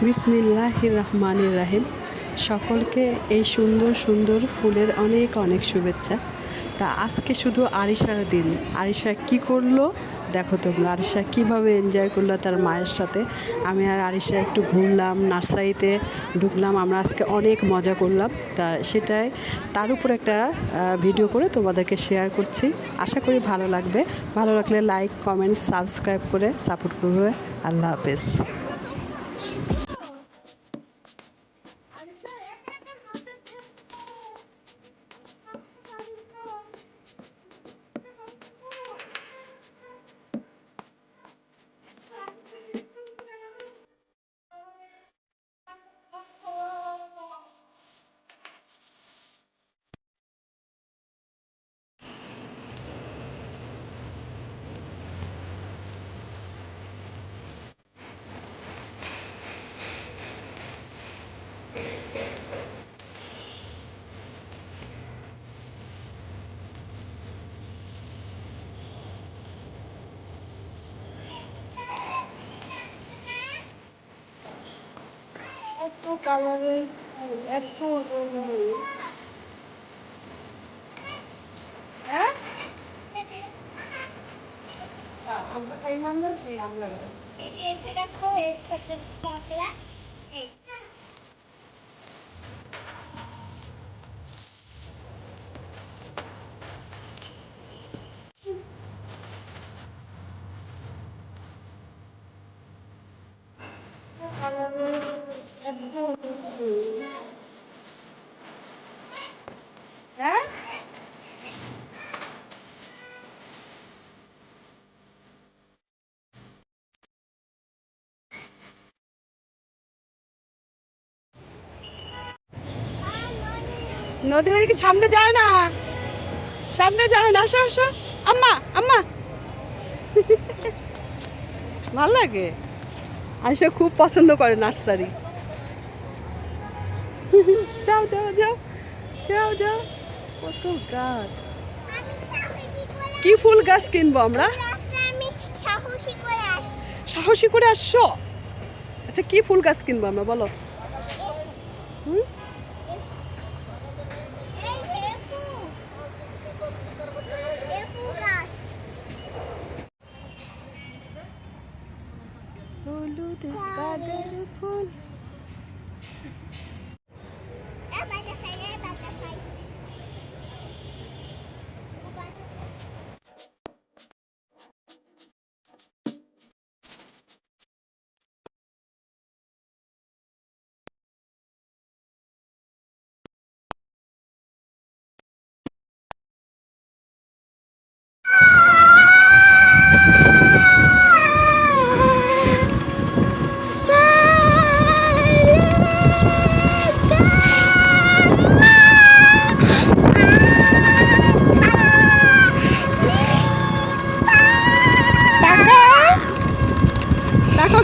বিসমিল্লাহির রহমানির রাহিম। সকলকে এই সুন্দর সুন্দর ফুলের অনেক অনেক শুভেচ্ছা। তা আজকে শুধু আরিশার দিন। আরিশা কি করলো দেখো তোমরা, আরিশা কীভাবে এনজয় করলো তার মায়ের সাথে। আমি আর আরিশা একটু ঘুরলাম, নার্সারিতে ঢুকলাম, আমরা আজকে অনেক মজা করলাম। তা সেটাই তার উপর একটা ভিডিও করে তোমাদেরকে শেয়ার করছি। আশা করি ভালো লাগবে। ভালো লাগলে লাইক, কমেন্ট, সাবস্ক্রাইব করে সাপোর্ট করবে। আল্লাহ হাফেজ। এত কালারের এত হ্যাঁ আমরা এই আমরা এই আমরা এটা রাখো এর সাথে মশলা এই হ্যাঁ নদী কি সামনে যায় না, সামনে যাবে না। আসো আসো আম্মা আম্মা ভাল লাগে। আয়সা খুব পছন্দ করে নার্সারি। যাও যাও যাও যাও যাও, কত গাছ। কি ফুল গাছ কিনবো আমরা? সাহসী করে আসছো। আচ্ছা কি ফুল গাছ কিনবো আমরা বলো? হলুদ গাঁদার ফুল।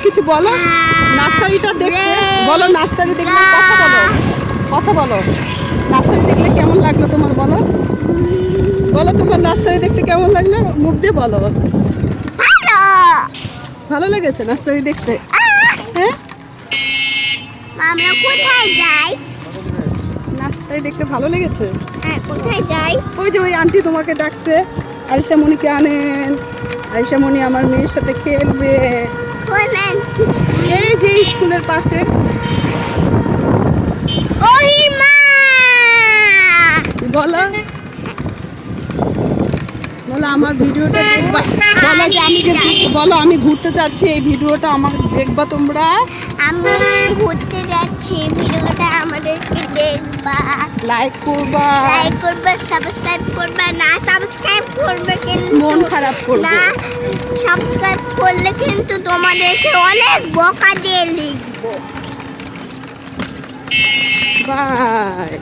কিছু বলো নার্সারিটা দেখতে, বলো নার্সারি দেখলে কথা বলো, কথা বলো। নার্সারি দেখলে কেমন লাগলো তোমার বলো? বলো তোমার নার্সারি দেখতে কেমন লাগলো, মুখ দিয়ে বলো। ভালো লেগেছে নার্সারি দেখতে? হ্যাঁ আমরা কোথায় যাই? নার্সারি দেখতে ভালো লেগেছে। হ্যাঁ কোথায় যাই? ওই যে ওই আন্টি তোমাকে ডাকছে, আরিশা মনিকে আনেন, আরিশা মনি আমার মেয়ের সাথে খেলবে। এই যে স্কুলের পাশে। বলো বলো আমার ভিডিওটা দেখবা, বলো যে আমি যে বলো আমি ঘুরতে যাচ্ছি, এই ভিডিওটা আমার দেখবা তোমরা। আমি ঘুরতে যাচ্ছি, ভিডিওটা আমাদেরকে দেখবা, লাইক করবা, লাইক করবা, সাবস্ক্রাইব করবা। না সাবস্ক্রাইব করবে কিন্তু মন খারাপ করবে। না সাবস্ক্রাইব করলে কিন্তু তোমাদেরকে অনেক বকা দিয়ে লিখবো। বাই।